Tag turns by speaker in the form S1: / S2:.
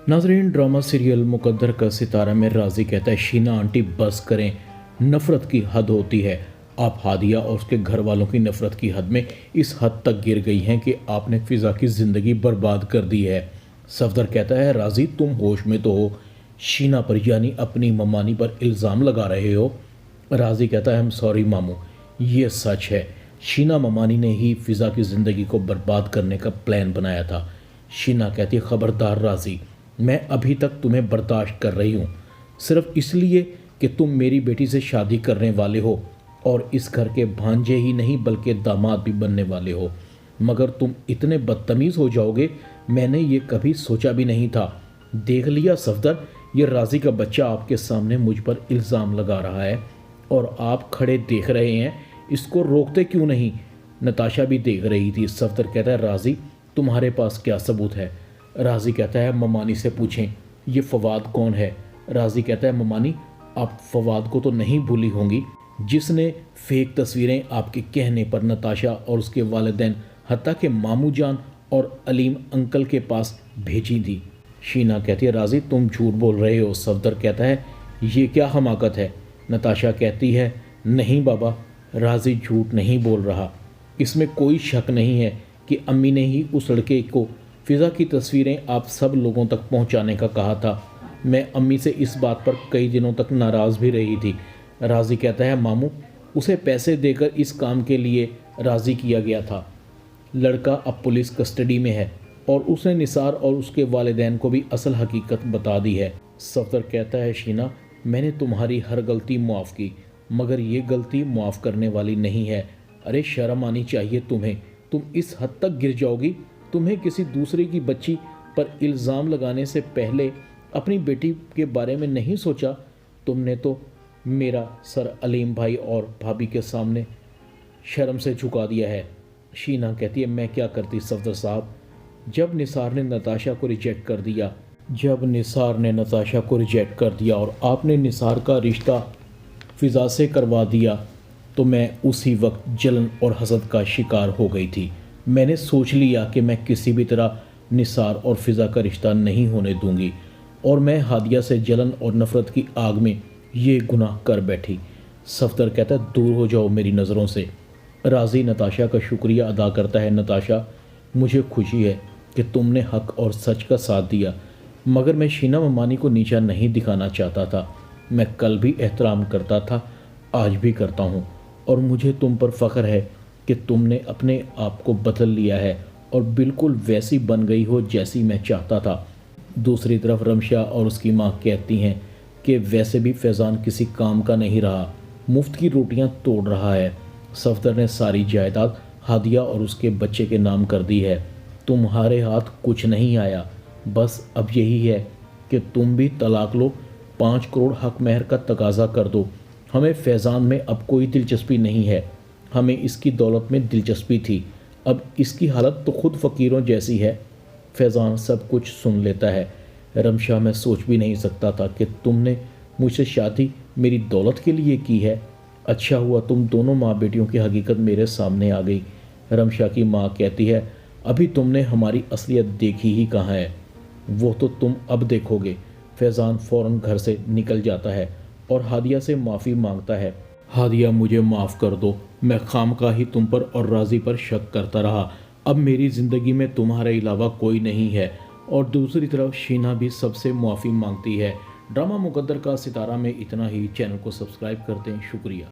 S1: नाजरीन, drama serial मुकद्दर का सितारा में राजी कहता है, शीना आंटी बस करें, नफ़रत की हद होती है। आप हादिया और उसके घर वालों की नफ़रत की हद में इस हद तक गिर गई हैं कि आपने फ़िज़ा की ज़िंदगी बर्बाद कर दी है। सफदर कहता है, राजी तुम होश में तो हो, शीना पर यानी अपनी ममानी पर इल्ज़ाम लगा रहे हो। राजी कहता है, आई एम सॉरी मामू, ये सच है। शीना ममानी ने ही फ़िज़ा की ज़िंदगी को बर्बाद करने का प्लान बनाया था। शीना कहती है, ख़बरदार राजी, मैं अभी तक तुम्हें बर्दाश्त कर रही हूँ, सिर्फ इसलिए कि तुम मेरी बेटी से शादी करने वाले हो और इस घर के भांजे ही नहीं बल्कि दामाद भी बनने वाले हो। मगर तुम इतने बदतमीज़ हो जाओगे, मैंने ये कभी सोचा भी नहीं था। देख लिया सफदर, ये राजी का बच्चा आपके सामने मुझ पर इल्ज़ाम लगा रहा है और आप खड़े देख रहे हैं, इसको रोकते क्यों नहीं? नताशा भी देख रही थी। सफदर कहता है, राजी तुम्हारे पास क्या सबूत है? राजी कहता है, ममानी से पूछें ये फवाद कौन है। राजी कहता है, ममानी आप फवाद को तो नहीं भूली होंगी जिसने फेक तस्वीरें आपके कहने पर नताशा और उसके वालिदैन हत्ता के मामू जान और अलीम अंकल के पास भेजी थी। शीना कहती है, राजी तुम झूठ बोल रहे हो। सफदर कहता है, ये क्या हमाकत है? नताशा कहती है, नहीं बाबा, राजी झूठ नहीं बोल रहा। इसमें कोई शक नहीं है कि अम्मी ने ही उस लड़के को फ़िज़ा की तस्वीरें आप सब लोगों तक पहुंचाने का कहा था। मैं अम्मी से इस बात पर कई दिनों तक नाराज़ भी रही थी। राजी कहता है, मामू उसे पैसे देकर इस काम के लिए राज़ी किया गया था। लड़का अब पुलिस कस्टडी में है और उसने निसार और उसके वालिदैन को भी असल हकीकत बता दी है। सफदर कहता है, शीना मैंने तुम्हारी हर गलती मुआफ़ की, मगर ये गलती मुआफ़ करने वाली नहीं है। अरे शर्म आनी चाहिए तुम्हें, तुम इस हद तक गिर जाओगी? तुम्हें किसी दूसरे की बच्ची पर इल्ज़ाम लगाने से पहले अपनी बेटी के बारे में नहीं सोचा? तुमने तो मेरा सर अलीम भाई और भाभी के सामने शर्म से झुका दिया है। शीना कहती है, मैं क्या करती सफदर साहब, जब निसार ने नताशा को रिजेक्ट कर दिया और आपने निसार का रिश्ता फ़िज़ा से करवा दिया तो मैं उसी वक्त जलन और हसद का शिकार हो गई थी। मैंने सोच लिया कि मैं किसी भी तरह निसार और फ़िज़ा का रिश्ता नहीं होने दूंगी और मैं हादिया से जलन और नफ़रत की आग में ये गुनाह कर बैठी। सफदर कहता है, दूर हो जाओ मेरी नज़रों से। राजी नताशा का शुक्रिया अदा करता है, नताशा मुझे खुशी है कि तुमने हक और सच का साथ दिया, मगर मैं शीना ममानी को नीचा नहीं दिखाना चाहता था। मैं कल भी एहतराम करता था, आज भी करता हूँ और मुझे तुम पर फ़ख्र है कि तुमने अपने आप को बदल लिया है और बिल्कुल वैसी बन गई हो जैसी मैं चाहता था। दूसरी तरफ रमशा और उसकी माँ कहती हैं कि वैसे भी फैज़ान किसी काम का नहीं रहा, मुफ्त की रोटियां तोड़ रहा है। सफदर ने सारी जायदाद हादिया और उसके बच्चे के नाम कर दी है। तुम्हारे हाथ कुछ नहीं आया, बस अब यही है कि तुम भी तलाक लो, 5 करोड़ हक महर का तकाजा कर दो। हमें फैज़ान में अब कोई दिलचस्पी नहीं है, हमें इसकी दौलत में दिलचस्पी थी, अब इसकी हालत तो खुद फ़कीरों जैसी है। फैज़ान सब कुछ सुन लेता है। रमशा, मैं सोच भी नहीं सकता था कि तुमने मुझसे शादी मेरी दौलत के लिए की है। अच्छा हुआ तुम दोनों माँ बेटियों की हकीकत मेरे सामने आ गई। रमशा की माँ कहती है, अभी तुमने हमारी असलियत देखी ही कहाँ है, वो तो तुम अब देखोगे। फैज़ान फ़ौरन घर से निकल जाता है और हादिया से माफ़ी मांगता है। हादिया मुझे माफ़ कर दो, मैं खामखा ही तुम पर और राजी पर शक करता रहा। अब मेरी ज़िंदगी में तुम्हारे अलावा कोई नहीं है। और दूसरी तरफ शीना भी सबसे माफ़ी मांगती है। ड्रामा मुकद्दर का सितारा में इतना ही। चैनल को सब्सक्राइब करते हैं। शुक्रिया।